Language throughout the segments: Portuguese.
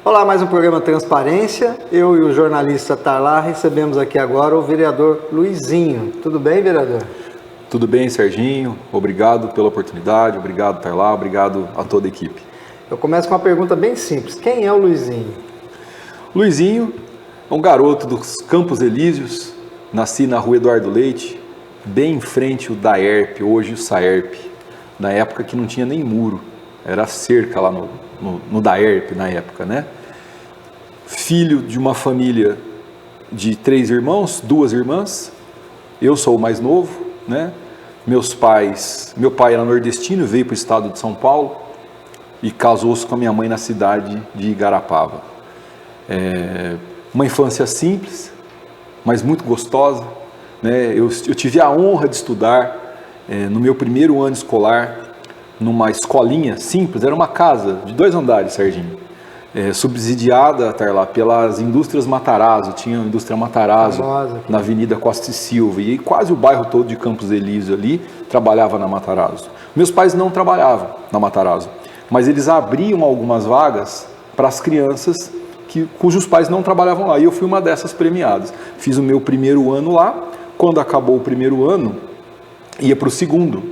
Olá, mais um programa Transparência. Eu e o jornalista Tarlá recebemos aqui agora o vereador Luizinho. Tudo bem, vereador? Tudo bem, Serginho. Obrigado pela oportunidade, obrigado, Tarlá, obrigado a toda a equipe. Eu começo com uma pergunta bem simples. Quem é o Luizinho? Luizinho é um garoto dos Campos Elíseos, nasci na rua Eduardo Leite, bem em frente o DAERP, hoje o SAERP, na época que não tinha nem muro, era cerca lá no DAERP na época, né? Filho de uma família de 3 irmãos, 2 irmãs, eu sou o mais novo, né? Meu pai era nordestino, veio para o estado de São Paulo e casou-se com a minha mãe na cidade de Igarapava. Uma infância simples, mas muito gostosa, né? Eu tive a honra de estudar no meu primeiro ano escolar numa escolinha simples, era uma casa de 2 andares, Serginho, subsidiada, Tarlá, pelas indústrias Matarazzo. Tinha a indústria Matarazzo na Avenida Costa e Silva, e quase o bairro todo de Campos Elíseos ali trabalhava na Matarazzo. Meus pais não trabalhavam na Matarazzo, mas eles abriam algumas vagas para as crianças cujos pais não trabalhavam lá, e eu fui uma dessas premiadas. Fiz o meu primeiro ano lá. Quando acabou o primeiro ano, ia para o segundo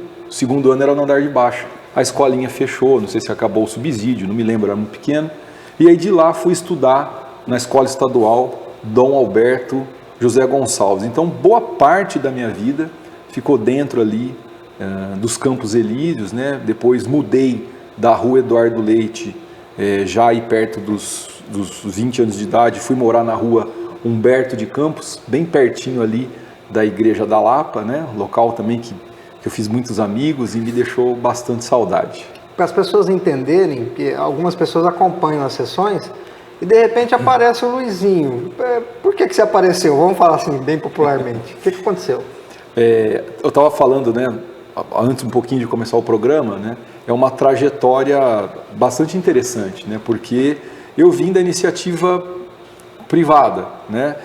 ano era no andar de baixo. A escolinha fechou, não sei se acabou o subsídio, não me lembro, era muito pequeno. E aí de lá fui estudar na escola estadual Dom Alberto José Gonçalves. Então boa parte da minha vida ficou dentro ali dos Campos Elíseos, né? Depois mudei da rua Eduardo Leite, já aí perto dos 20 anos de idade, fui morar na rua Humberto de Campos, bem pertinho ali da Igreja da Lapa, né? Local também que eu fiz muitos amigos e me deixou bastante saudade. Para as pessoas entenderem, que algumas pessoas acompanham as sessões e de repente aparece o Luizinho. Por que você apareceu? Vamos falar assim, bem popularmente. O que aconteceu? Eu estava falando, né, antes um pouquinho de começar o programa, né, é uma trajetória bastante interessante, né, porque eu vim da iniciativa privada, né,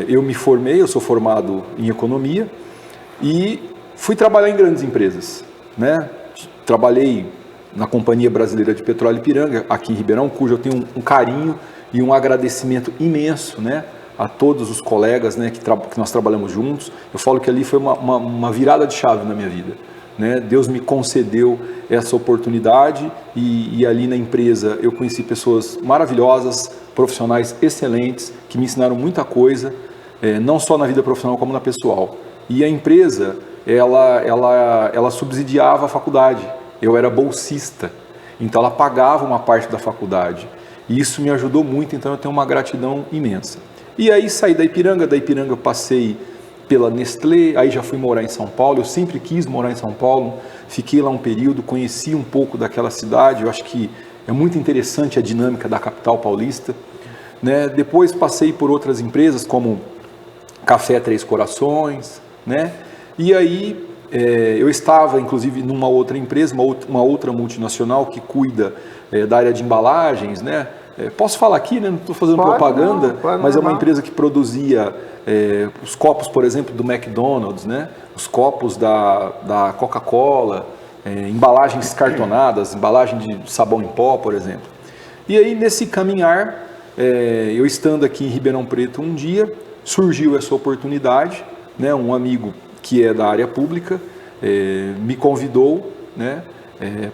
eu me formei, eu sou formado em economia e fui trabalhar em grandes empresas, né, trabalhei na Companhia Brasileira de Petróleo Ipiranga, aqui em Ribeirão, cujo eu tenho um carinho e um agradecimento imenso, né, a todos os colegas, né, que nós trabalhamos juntos. Eu falo que ali foi uma virada de chave na minha vida, né? Deus me concedeu essa oportunidade e ali na empresa eu conheci pessoas maravilhosas, profissionais excelentes, que me ensinaram muita coisa, não só na vida profissional como na pessoal. E a empresa, ela subsidiava a faculdade. Eu era bolsista, então ela pagava uma parte da faculdade. E isso me ajudou muito, então eu tenho uma gratidão imensa. E aí saí da Ipiranga passei pela Nestlé, aí já fui morar em São Paulo. Eu sempre quis morar em São Paulo, fiquei lá um período, conheci um pouco daquela cidade. Eu acho que é muito interessante a dinâmica da capital paulista, né? Depois passei por outras empresas como Café Três Corações, né? E aí eu estava inclusive numa outra empresa, uma outra multinacional que cuida da área de embalagens, né? Posso falar aqui, né? Não estou fazendo propaganda, mas é uma empresa que produzia os copos, por exemplo, do McDonald's, né? Os copos da Coca-Cola, embalagens cartonadas, embalagem de sabão em pó, por exemplo. E aí, nesse caminhar, eu estando aqui em Ribeirão Preto um dia, surgiu essa oportunidade, né? Um amigo que é da área pública me convidou, né?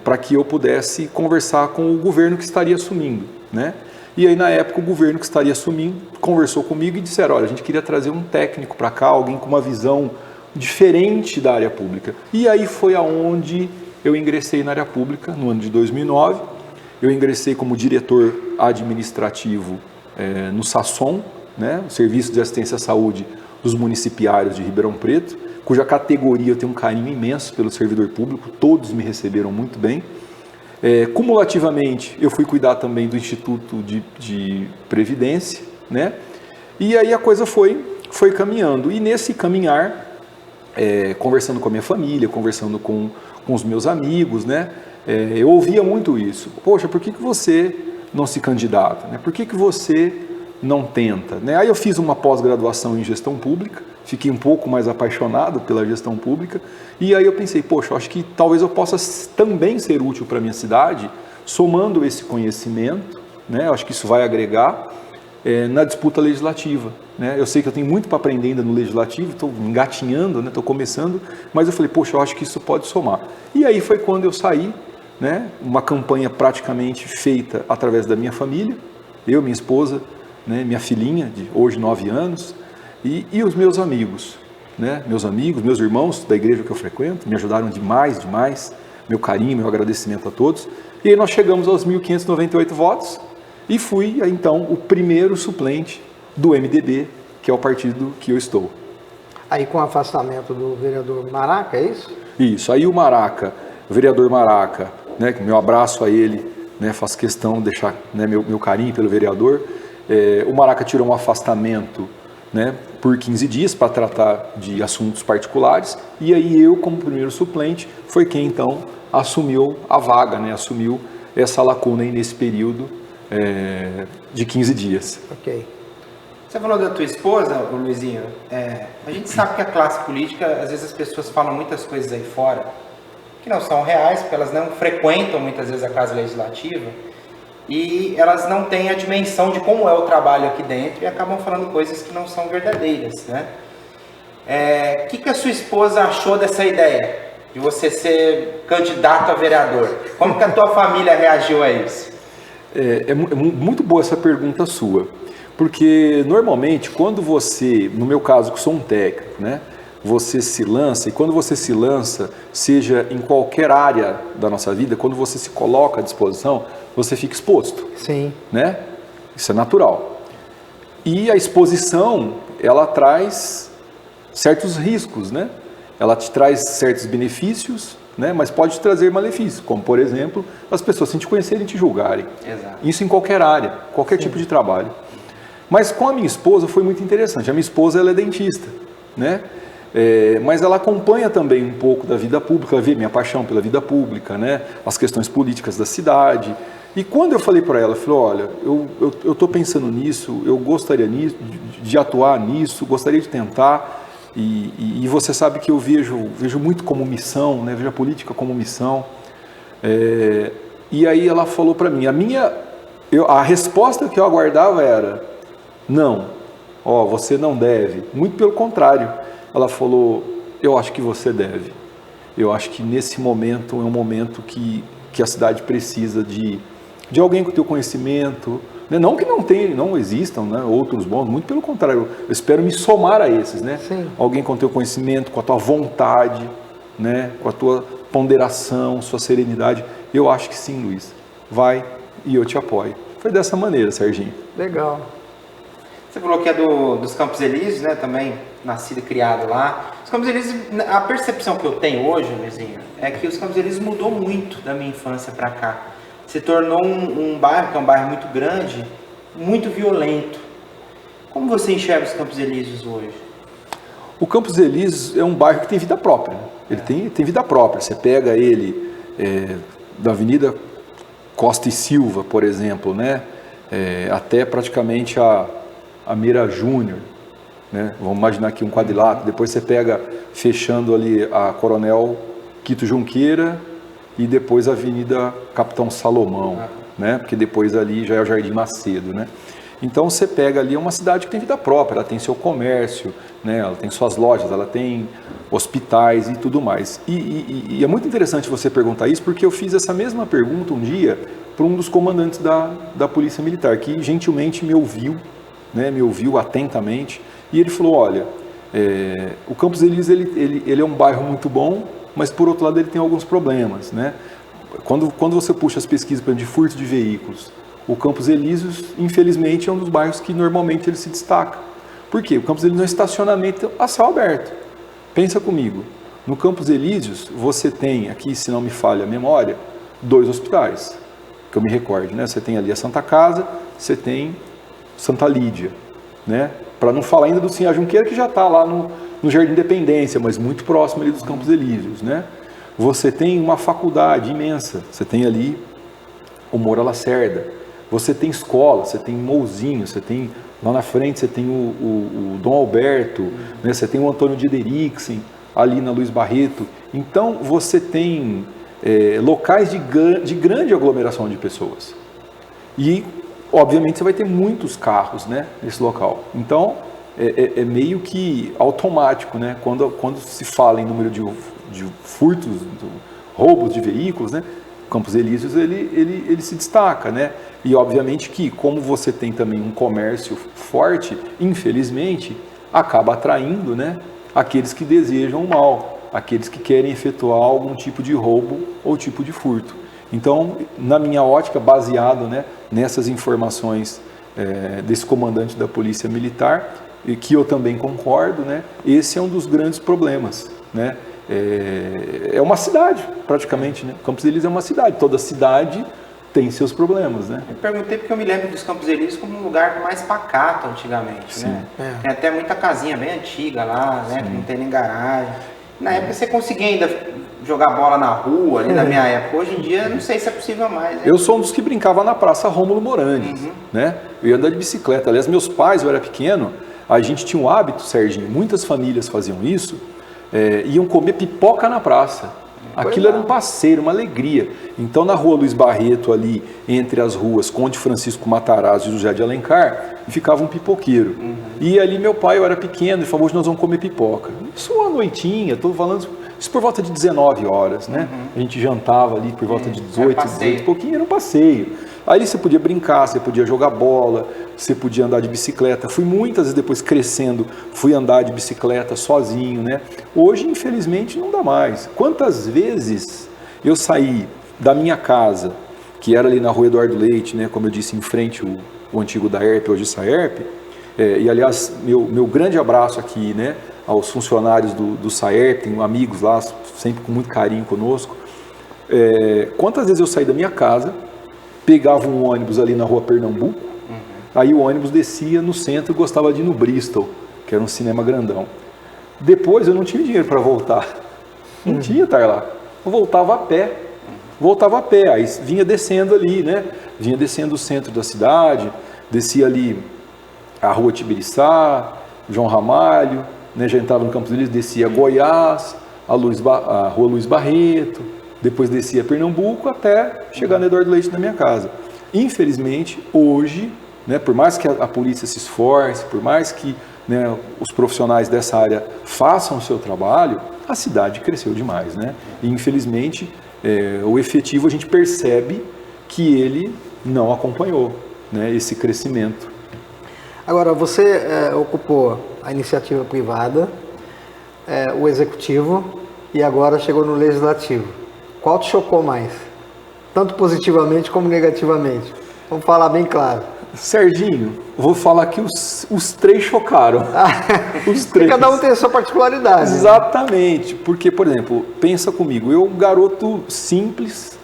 Para que eu pudesse conversar com o governo que estaria assumindo, né? E aí na época o governo que estaria assumindo conversou comigo e disseram: olha, a gente queria trazer um técnico para cá, alguém com uma visão diferente da área pública. E aí foi aonde eu ingressei na área pública no ano de 2009. Eu ingressei como diretor administrativo no SASSOM, né? O Serviço de Assistência à Saúde dos Municipários de Ribeirão Preto, cuja categoria eu tenho um carinho imenso pelo servidor público, todos me receberam muito bem. Cumulativamente, eu fui cuidar também do Instituto de Previdência, né? E aí a coisa foi caminhando. E nesse caminhar, conversando com a minha família, conversando com os meus amigos, né? Eu ouvia muito isso. Poxa, por que você não se candidata, né? Por que você não tenta, né? Aí eu fiz uma pós-graduação em gestão pública, fiquei um pouco mais apaixonado pela gestão pública, e aí eu pensei, poxa, eu acho que talvez eu possa também ser útil para a minha cidade, somando esse conhecimento, né? Eu acho que isso vai agregar na disputa legislativa, né? Eu sei que eu tenho muito para aprender ainda no legislativo, estou engatinhando, né? Estou começando, mas eu falei, poxa, eu acho que isso pode somar. E aí foi quando eu saí, né? Uma campanha praticamente feita através da minha família, eu, minha esposa, né? Minha filhinha, de hoje 9 anos, e os meus amigos, né? Meus amigos, meus irmãos da igreja que eu frequento, me ajudaram demais, meu carinho, meu agradecimento a todos. E aí nós chegamos aos 1.598 votos e fui, então, o primeiro suplente do MDB, que é o partido que eu estou. Aí com o afastamento do vereador Maraca, é isso? Isso, aí o Maraca, o vereador Maraca, né, meu abraço a ele, né, faço questão de deixar, né, meu carinho pelo vereador. O Maraca tirou um afastamento, né, por 15 dias para tratar de assuntos particulares, e aí eu, como primeiro suplente, foi quem então assumiu a vaga, né, assumiu essa lacuna aí nesse período de 15 dias. Ok. Você falou da tua esposa, Luizinho. A gente sabe que a classe política, às vezes as pessoas falam muitas coisas aí fora que não são reais, porque elas não frequentam muitas vezes a Casa Legislativa e elas não têm a dimensão de como é o trabalho aqui dentro e acabam falando coisas que não são verdadeiras, né? O que a sua esposa achou dessa ideia de você ser candidato a vereador? Como que a tua família reagiu a isso? É muito boa essa pergunta sua, porque normalmente quando você, no meu caso que sou um técnico, né, você se lança, e quando você se lança, seja em qualquer área da nossa vida, quando você se coloca à disposição, você fica exposto. Sim. Né? Isso é natural. E a exposição, ela traz certos riscos, né? Ela te traz certos benefícios, né? Mas pode trazer malefícios, como, por exemplo, as pessoas sem te conhecerem te julgarem. Exato. Isso em qualquer área, qualquer tipo de trabalho. Mas com a minha esposa foi muito interessante. A minha esposa, ela é dentista, né? Mas ela acompanha também um pouco da vida pública, ela vê minha paixão pela vida pública, né? As questões políticas da cidade. E quando eu falei para ela, eu falei, olha, eu estou pensando nisso, eu gostaria de atuar nisso, gostaria de tentar, e você sabe que eu vejo muito como missão, né? Vejo a política como missão. E aí ela falou para mim, a resposta que eu aguardava era, não, você não deve, muito pelo contrário. Ela falou, eu acho que você deve. Eu acho que nesse momento é um momento que a cidade precisa de alguém com o teu conhecimento, né? Não que não existam, né, outros bons, muito pelo contrário, eu espero me somar a esses, né? Sim. Alguém com o teu conhecimento, com a tua vontade, né, com a tua ponderação, sua serenidade. Eu acho que sim, Luiz. Vai e eu te apoio. Foi dessa maneira, Serginho. Legal. Você falou que é dos Campos Elíseos, né? Também nascido e criado lá. Os Campos Elíseos, a percepção que eu tenho hoje, Luizinho, é que os Campos Elíseos mudou muito da minha infância para cá. Se tornou um bairro, que é um bairro muito grande, muito violento. Como você enxerga os Campos Elíseos hoje? O Campos Elíseos é um bairro que tem vida própria, né? Ele tem vida própria. Você pega ele da Avenida Costa e Silva, por exemplo, né? Até praticamente a Meira Júnior, né? Vamos imaginar aqui um quadrilátero. Depois você pega fechando ali a Coronel Quito Junqueira e depois a Avenida Capitão Salomão, né? Porque depois ali já é o Jardim Macedo, né? Então você pega ali uma cidade que tem vida própria, ela tem seu comércio, né? Ela tem suas lojas, ela tem hospitais e tudo mais. E é muito interessante você perguntar isso, porque eu fiz essa mesma pergunta um dia para um dos comandantes da Polícia Militar, que gentilmente me ouviu, né? Me ouviu atentamente, e ele falou, olha, o Campos Elíseos ele é um bairro muito bom, mas por outro lado ele tem alguns problemas, né? Quando você puxa as pesquisas, por exemplo, de furto de veículos, o Campos Elíseos, infelizmente, é um dos bairros que normalmente ele se destaca. Por quê? O Campos Elíseos é um estacionamento a céu aberto. Pensa comigo, no Campos Elíseos você tem, aqui se não me falha a memória, 2 hospitais, que eu me recorde, né? Você tem ali a Santa Casa, você tem Santa Lídia, né? Para não falar ainda do Sinhá Junqueira, que já está lá no Jardim Independência, mas muito próximo ali dos Campos Elíseos, né? Você tem uma faculdade imensa, você tem ali o Moura Lacerda, você tem escola, você tem Mouzinho, você tem lá na frente, você tem o Dom Alberto, né? Você tem o Antônio de Derixen, ali na Luiz Barreto. Então você tem locais de grande aglomeração de pessoas. E obviamente você vai ter muitos carros, né, nesse local. Então, é meio que automático, né? Quando se fala em número de furtos, roubos de veículos, né? Campos Elíseos ele se destaca, né? E obviamente que, como você tem também um comércio forte, infelizmente, acaba atraindo, né, aqueles que desejam o mal, aqueles que querem efetuar algum tipo de roubo ou tipo de furto. Então, na minha ótica, baseado, né, nessas informações desse comandante da Polícia Militar, e que eu também concordo, né, esse é um dos grandes problemas, né? É uma cidade, praticamente, né? Campos Elíseos é uma cidade, toda cidade tem seus problemas, né? Eu perguntei porque eu me lembro dos Campos Elíseos como um lugar mais pacato antigamente, Sim. né? Tem até muita casinha bem antiga lá, né? Que não tem nem garagem. Na época você conseguia ainda jogar bola na rua, ali na minha época. Hoje em dia, não sei se é possível mais. Né? Eu sou um dos que brincava na Praça Rômulo Moranes, né? Eu ia andar de bicicleta. Aliás, meus pais, eu era pequeno, a gente tinha um hábito, Serginho, muitas famílias faziam isso, iam comer pipoca na praça. Aquilo era um passeio, uma alegria. Então, na rua Luiz Barreto, ali, entre as ruas Conde Francisco Matarazzo e José de Alencar, ficava um pipoqueiro. E ali meu pai, eu era pequeno, ele falou, hoje nós vamos comer pipoca. Isso uma noitinha, estou falando isso por volta de 19 horas, né? A gente jantava ali por volta de 18 e pouquinho, era um passeio. Aí você podia brincar, você podia jogar bola, você podia andar de bicicleta. Fui muitas vezes depois crescendo, fui andar de bicicleta sozinho, né? Hoje, infelizmente, não dá mais. Quantas vezes eu saí da minha casa, que era ali na Rua Eduardo Leite, né? Como eu disse, em frente o antigo Daerp, hoje Saerp. E, aliás, meu grande abraço aqui, né? Aos funcionários do Saerp, tenho amigos lá, sempre com muito carinho conosco. Quantas vezes eu saí da minha casa, pegava um ônibus ali na Rua Pernambuco, aí o ônibus descia no centro e gostava de ir no Bristol, que era um cinema grandão. Depois eu não tinha dinheiro para voltar, não tinha estar lá. Eu voltava a pé, aí vinha descendo ali, né? Vinha descendo o centro da cidade, descia ali a Rua Tibiriçá, João Ramalho, né? Já entrava no Campos Elíseos, descia Goiás, a Rua Luiz Barreto, depois descia Pernambuco até chegar no Eduardo Leite na minha casa. Infelizmente, hoje, né, por mais que a polícia se esforce, por mais que, né, os profissionais dessa área façam o seu trabalho, a cidade cresceu demais, né? E infelizmente, o efetivo a gente percebe que ele não acompanhou, né, esse crescimento. Agora, você ocupou a iniciativa privada, o executivo e agora chegou no legislativo. Qual te chocou mais? Tanto positivamente como negativamente. Vamos falar bem claro. Serginho, vou falar que os três chocaram. Os três. Cada um tem a sua particularidade. Exatamente. Porque, por exemplo, pensa comigo, eu, um garoto simples,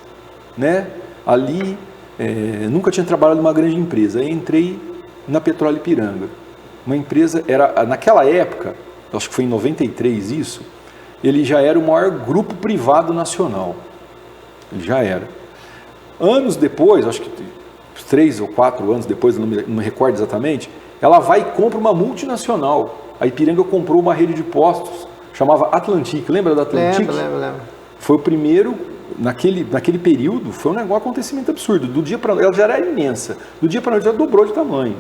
né? Ali, nunca tinha trabalhado numa grande empresa. Aí entrei na Petróleo Ipiranga. Uma empresa, naquela época, acho que foi em 93 isso, ele já era o maior grupo privado nacional. Ele já era. Anos depois, acho que 3 ou 4 anos depois, não me recordo exatamente, ela vai e compra uma multinacional. A Ipiranga comprou uma rede de postos, chamava Atlantic. Lembra da Atlantic? Lembro. Foi o primeiro, naquele período, foi um acontecimento absurdo. Do dia para noite, ela já era imensa. Do dia para noite, ela dobrou de tamanho.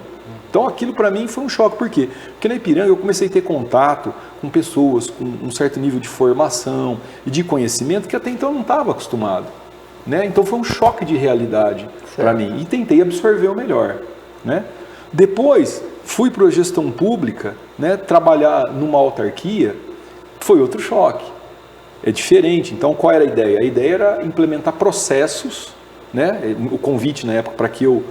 Então aquilo para mim foi um choque. Por quê? Porque na Ipiranga eu comecei a ter contato com pessoas com um certo nível de formação e de conhecimento que até então eu não estava acostumado, né? Então foi um choque de realidade para mim e tentei absorver o melhor, né? Depois fui para a gestão pública, né? Trabalhar numa autarquia, foi outro choque. É diferente. Então qual era a ideia? A ideia era implementar processos, né? O convite na época para que eu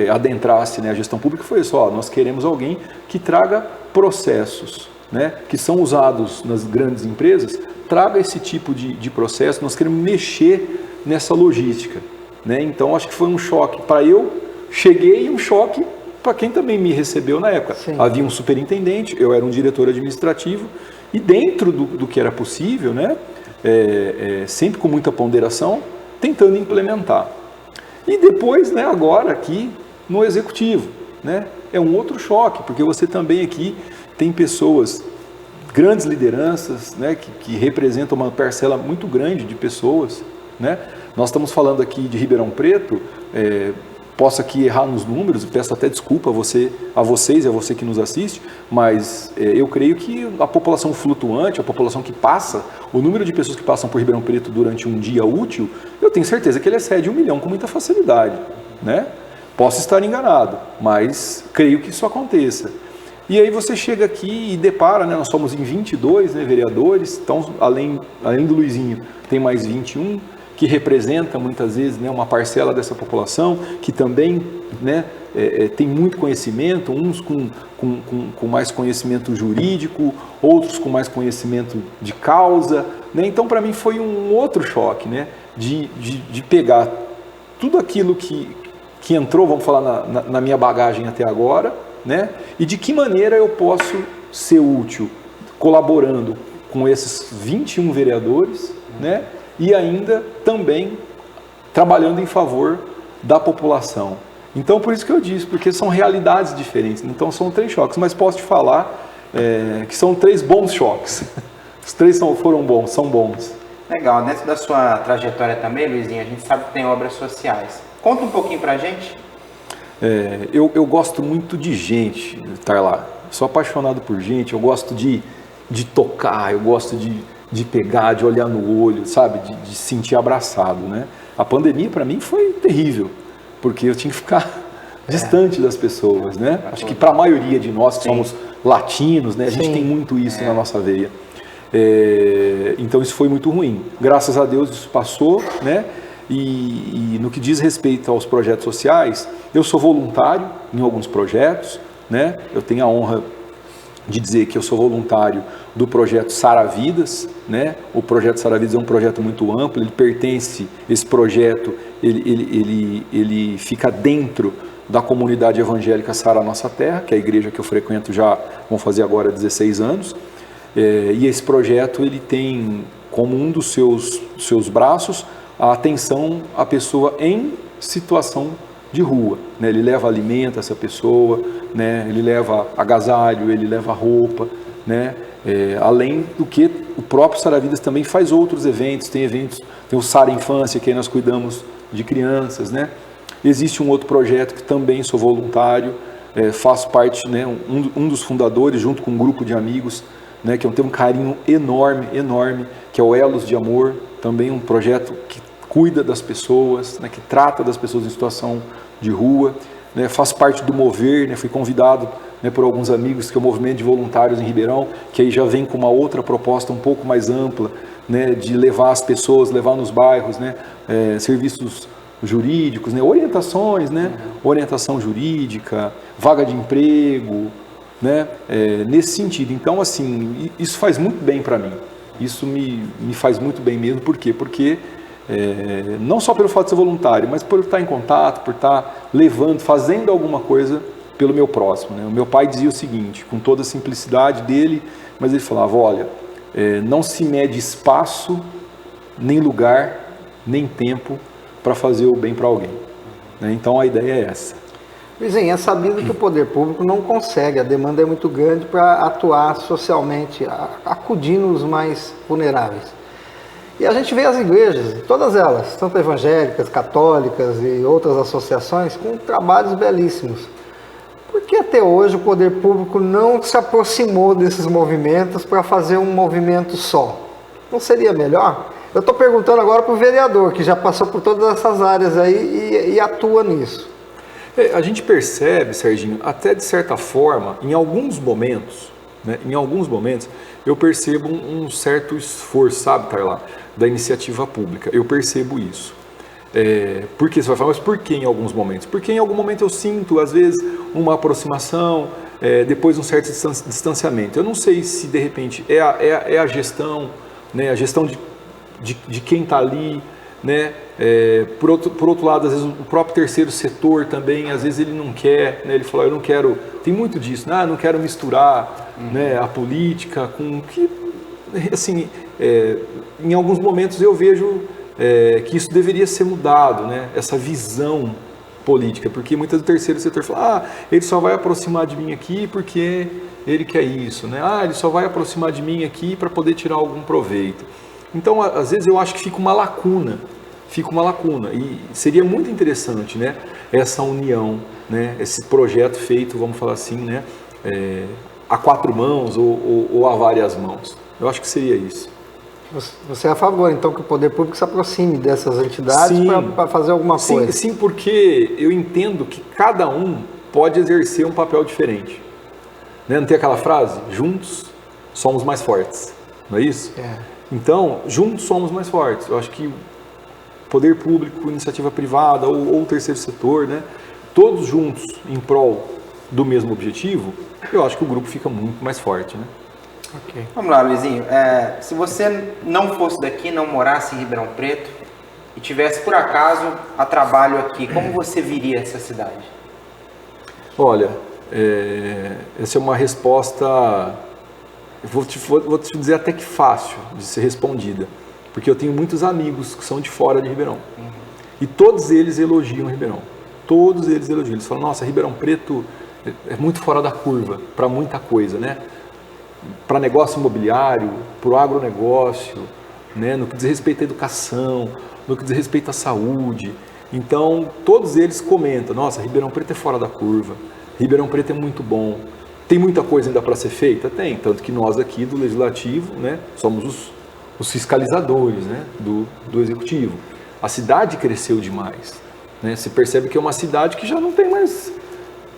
adentrasse, né, a gestão pública foi isso, nós queremos alguém que traga processos, né, que são usados nas grandes empresas, traga esse tipo de processo, nós queremos mexer nessa logística, né? Então acho que foi um choque para eu, cheguei, um choque para quem também me recebeu na época. Sim. Havia um superintendente, eu era um diretor administrativo e dentro do que era possível, né, sempre com muita ponderação, tentando implementar. E depois, né, agora aqui no executivo, né, é um outro choque, porque você também aqui tem pessoas, grandes lideranças, né, que representam uma parcela muito grande de pessoas, né. Nós estamos falando aqui de Ribeirão Preto, posso aqui errar nos números, peço até desculpa a vocês e a você que nos assiste, mas eu creio que a população flutuante, a população que passa, o número de pessoas que passam por Ribeirão Preto durante um dia útil, eu tenho certeza que ele excede 1 milhão com muita facilidade, né? Posso estar enganado, mas creio que isso aconteça. E aí você chega aqui e depara, né, nós somos em 22, né, vereadores, então além do Luizinho tem mais 21, que representa muitas vezes, né, uma parcela dessa população, que também, né, tem muito conhecimento, uns com mais conhecimento jurídico, outros com mais conhecimento de causa, né? Então para mim foi um outro choque, né, de pegar tudo aquilo que entrou, vamos falar, na minha bagagem até agora, né? E de que maneira eu posso ser útil colaborando com esses 21 vereadores, né? E ainda também trabalhando em favor da população. Então, por isso que eu disse, porque são realidades diferentes. Então, são 3 choques, mas posso te falar que são 3 bons choques. Os 3 foram bons, são bons. Legal. Dentro da sua trajetória também, Luizinho, a gente sabe que tem obras sociais. Conta um pouquinho pra gente. Eu gosto muito de gente, estar lá. Sou apaixonado por gente, eu gosto de tocar, eu gosto de pegar, de olhar no olho, sabe? De sentir abraçado, né? A pandemia para mim foi terrível, porque eu tinha que ficar distante das pessoas, né? Acho que para a maioria de nós que somos latinos, né? A gente tem muito isso na nossa veia. Então isso foi muito ruim. Graças a Deus isso passou, né? E no que diz respeito aos projetos sociais, eu sou voluntário em alguns projetos, né? Eu tenho a honra de dizer que eu sou voluntário do projeto Sara Vidas, né? O projeto Sara Vidas é um projeto muito amplo, ele pertence, esse projeto, ele fica dentro da comunidade evangélica Sara Nossa Terra, que é a igreja que eu frequento já, vão fazer agora 16 anos, e esse projeto ele tem como um dos seus braços a atenção à pessoa em situação de rua, né? Ele leva alimento a essa pessoa, né? Ele leva agasalho, ele leva roupa, né? Além do que o próprio Sara Vidas também faz outros eventos, tem o Sara Infância, que aí nós cuidamos de crianças, né? Existe um outro projeto que também sou voluntário, faço parte, né? Um dos fundadores, junto com um grupo de amigos, né? Que eu tenho um carinho enorme, que é o Elos de Amor, também um projeto que cuida das pessoas, né? Que trata das pessoas em situação de rua, né? Faço parte do Mover, né? Fui convidado, né, por alguns amigos, que é o Movimento de Voluntários em Ribeirão, que aí já vem com uma outra proposta um pouco mais ampla, né? De levar as pessoas, levar nos bairros, né? Serviços jurídicos, né? Orientações, né? Orientação jurídica, vaga de emprego, né? Nesse sentido. Então, assim, isso faz muito bem para mim. Isso me faz muito bem mesmo. Por quê? Porque não só pelo fato de ser voluntário, mas por estar em contato, por estar levando, fazendo alguma coisa pelo meu próximo, né? O meu pai dizia o seguinte, com toda a simplicidade dele, mas ele falava, olha, não se mede espaço, nem lugar, nem tempo para fazer o bem para alguém, né? Então a ideia é essa. Luizinho, é sabido que o poder público não consegue, a demanda é muito grande para atuar socialmente, acudindo os mais vulneráveis. E a gente vê as igrejas, todas elas, tanto evangélicas, católicas e outras associações, com trabalhos belíssimos. Por que até hoje o poder público não se aproximou desses movimentos para fazer um movimento só? Não seria melhor? Eu estou perguntando agora para o vereador, que já passou por todas essas áreas aí e atua nisso. A gente percebe, Serginho, até de certa forma, em alguns momentos, né, eu percebo um certo esforço, sabe, Tarlá, da iniciativa pública. Eu percebo isso. Por que você vai falar, mas por que em alguns momentos? Porque em algum momento eu sinto, às vezes, uma aproximação, depois um certo distanciamento. Eu não sei se, de repente, é a gestão, né, a gestão de quem está ali, né? Por outro lado, às vezes o próprio terceiro setor também, às vezes ele não quer, né? Ele falou, eu não quero, tem muito disso, né? Não quero misturar, né, a política com que, assim, em alguns momentos eu vejo que isso deveria ser mudado, né? Essa visão política, porque muitas do terceiro setor fala, ele só vai aproximar de mim aqui porque ele quer isso, né? Ele só vai aproximar de mim aqui para poder tirar algum proveito. Então, às vezes eu acho que fica uma lacuna, fica uma lacuna. E seria muito interessante, né, essa união, né, esse projeto feito, vamos falar assim, né, a 4 mãos ou a várias mãos. Eu acho que seria isso. Você é a favor, então, que o poder público se aproxime dessas entidades para fazer alguma coisa? Sim, porque eu entendo que cada um pode exercer um papel diferente. Né? Não tem aquela frase? Juntos somos mais fortes. Não é isso? Então, juntos somos mais fortes. Eu acho que poder público, iniciativa privada ou o terceiro setor, né? Todos juntos em prol do mesmo objetivo, eu acho que o grupo fica muito mais forte, né? Okay. Vamos lá, Luizinho. Se você não fosse daqui, não morasse em Ribeirão Preto e tivesse, por acaso, a trabalho aqui, como você viria essa cidade? Olha, essa é uma resposta, vou te dizer até que fácil de ser respondida, porque eu tenho muitos amigos que são de fora de Ribeirão. E todos eles elogiam Ribeirão. Todos eles elogiam. Eles falam, nossa, Ribeirão Preto é muito fora da curva para muita coisa, né? Para negócio imobiliário, para o agronegócio, né? No que diz respeito à educação, no que diz respeito à saúde. Então, todos eles comentam, nossa, Ribeirão Preto é fora da curva, Ribeirão Preto é muito bom. Tem muita coisa ainda para ser feita? Tem, tanto que nós aqui do Legislativo, né, somos os fiscalizadores, né, do Executivo. A cidade cresceu demais, né? Você percebe que é uma cidade que já não tem mais,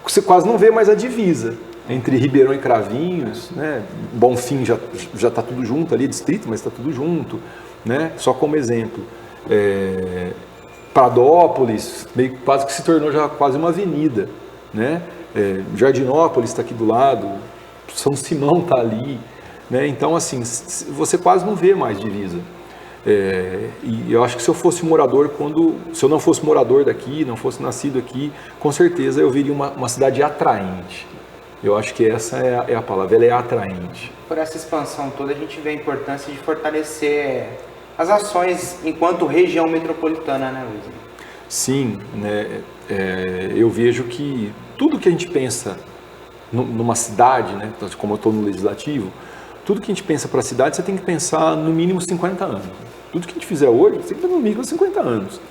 você quase não vê mais a divisa entre Ribeirão e Cravinhos, né? Bonfim já está tudo junto ali, distrito, mas está tudo junto, né? Só como exemplo, Pradópolis quase que se tornou já quase uma avenida, né? Jardinópolis está aqui do lado, São Simão está ali, né? Então assim, você quase não vê mais divisa. E eu acho que se eu fosse morador, se eu não fosse morador daqui, não fosse nascido aqui, com certeza eu veria uma cidade atraente. Eu acho que essa é a palavra, ela é atraente. Por essa expansão toda, a gente vê a importância de fortalecer as ações enquanto região metropolitana, né, Luiz? Sim, né? Eu vejo que tudo que a gente pensa numa cidade, né, como eu estou no Legislativo, tudo que a gente pensa para a cidade, você tem que pensar no mínimo 50 anos. Tudo que a gente fizer hoje, você tem que pensar no mínimo 50 anos.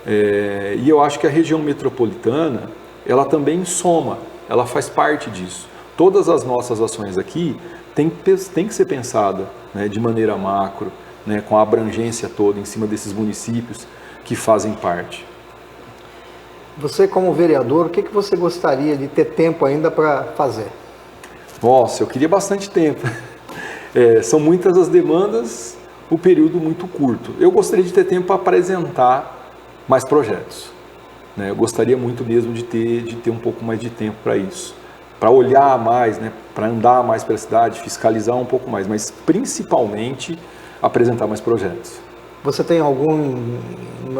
E eu acho que a região metropolitana, ela também soma, ela faz parte disso. Todas as nossas ações aqui têm que ser pensada, né, de maneira macro, né, com a abrangência toda em cima desses municípios que fazem parte. Você, como vereador, o que você gostaria de ter tempo ainda para fazer? Nossa, eu queria bastante tempo. São muitas as demandas, o período muito curto. Eu gostaria de ter tempo para apresentar mais projetos, né? Eu gostaria muito mesmo de ter um pouco mais de tempo para isso, para olhar mais, né? Para andar mais pela cidade, fiscalizar um pouco mais, mas principalmente apresentar mais projetos. Você tem algum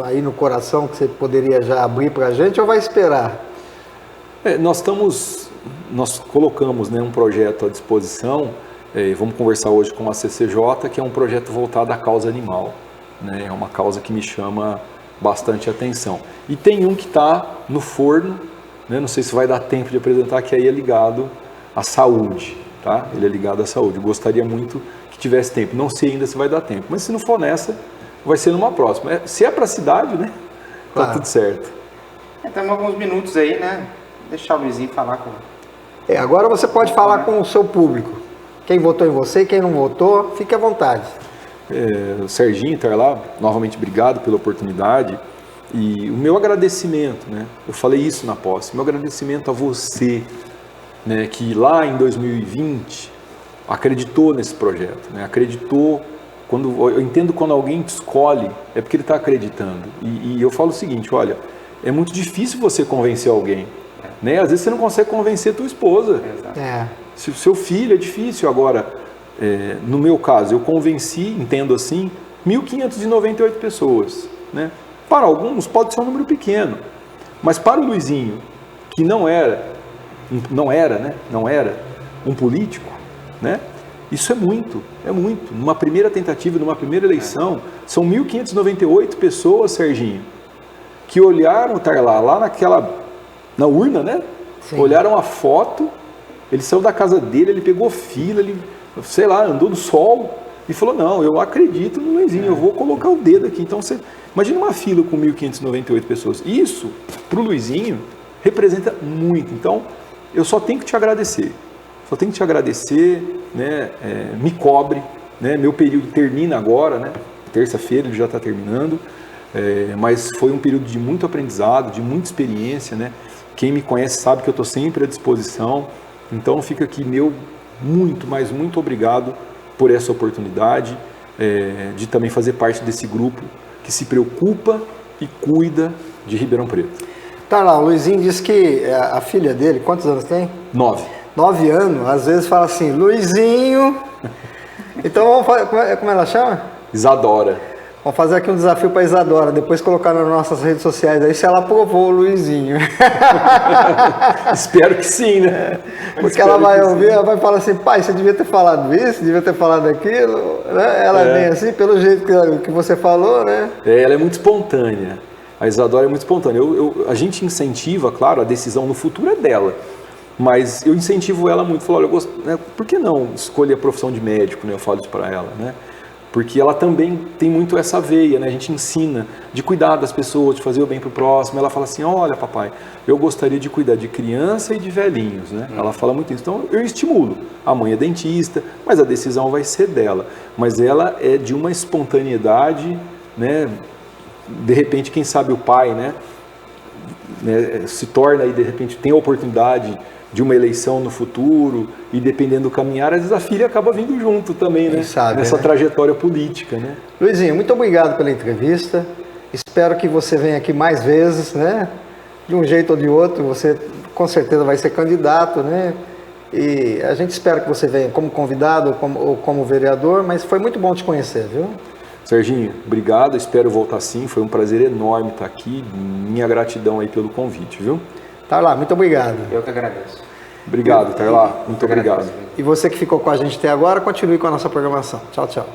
aí no coração que você poderia já abrir para a gente ou vai esperar? Nós colocamos, né, um projeto à disposição, vamos conversar hoje com a CCJ, que é um projeto voltado à causa animal, né? É uma causa que me chama bastante atenção. E tem um que está no forno, né? Não sei se vai dar tempo de apresentar, que aí é ligado à saúde, tá? Ele é ligado à saúde. Eu gostaria muito que tivesse tempo. Não sei ainda se vai dar tempo, mas se não for nessa, vai ser numa próxima. Se é para a cidade, né? Tá tudo certo. Temos alguns minutos aí, né? Deixar o Luizinho falar com... Agora você pode falar com o seu público. Quem votou em você, quem não votou, fique à vontade. O Serginho está lá, novamente obrigado pela oportunidade. E o meu agradecimento, né? Eu falei isso na posse, meu agradecimento a você, né? Que lá em 2020 acreditou nesse projeto, né? Acreditou. Eu entendo quando alguém te escolhe, é porque ele está acreditando. E eu falo o seguinte, olha, é muito difícil você convencer alguém, né? Às vezes você não consegue convencer a tua esposa. Se o seu filho é difícil. Agora, no meu caso, eu convenci, entendo assim, 1.598 pessoas, né? Para alguns pode ser um número pequeno, mas para o Luizinho, que não era um político, né? Isso é muito. Numa primeira tentativa, numa primeira eleição, são 1.598 pessoas, Serginho, que olharam, na urna, né? Sim. Olharam a foto, ele saiu da casa dele, ele pegou fila, ele, andou no sol e falou, não, eu acredito no Luizinho, eu vou colocar o dedo aqui. Então, Imagina uma fila com 1.598 pessoas. Isso, para o Luizinho, representa muito. Então, eu só tenho que te agradecer. Só tenho que te agradecer, né? Me cobre, né? Meu período termina agora, né? Terça-feira ele já está terminando, mas foi um período de muito aprendizado, de muita experiência, né? Quem me conhece sabe que eu estou sempre à disposição. Então, fica aqui meu muito, mas muito obrigado por essa oportunidade de também fazer parte desse grupo que se preocupa e cuida de Ribeirão Preto. Tá lá, o Luizinho disse que a filha dele, quantos anos tem? 9. 9 anos, às vezes fala assim, Luizinho. Então vamos fazer, como ela chama? Isadora. Vamos fazer aqui um desafio para Isadora, depois colocar nas nossas redes sociais aí se ela aprovou o Luizinho. Espero que sim, né? Porque ela vai ouvir, ela vai falar assim, pai, você devia ter falado isso, devia ter falado aquilo. Né? Ela é bem assim, pelo jeito que você falou, né? Ela é muito espontânea. A Isadora é muito espontânea. A gente incentiva, claro, a decisão no futuro é dela. Mas eu incentivo ela muito. Falo, olha, né, por que não escolher a profissão de médico? Né? Eu falo isso para ela, né? Porque ela também tem muito essa veia, né? A gente ensina de cuidar das pessoas, de fazer o bem para o próximo. Ela fala assim, olha papai, eu gostaria de cuidar de criança e de velhinhos, né? Ela fala muito isso. Então eu estimulo. A mãe é dentista, mas a decisão vai ser dela. Mas ela é de uma espontaneidade, né? De repente, quem sabe o pai, né? Se torna e de repente tem a oportunidade de uma eleição no futuro e dependendo do caminhar, às vezes a filha acaba vindo junto também, né? Sabe, nessa né? trajetória política, né? Luizinho, muito obrigado pela entrevista. Espero que você venha aqui mais vezes, né? De um jeito ou de outro, você com certeza vai ser candidato, né? E a gente espera que você venha como convidado ou como vereador, mas foi muito bom te conhecer, viu? Serginho, obrigado, espero voltar sim, foi um prazer enorme estar aqui, minha gratidão aí pelo convite, viu? Tá lá, muito obrigado. Eu que agradeço. Obrigado, Tarlá, muito obrigado. E você que ficou com a gente até agora, continue com a nossa programação. Tchau, tchau.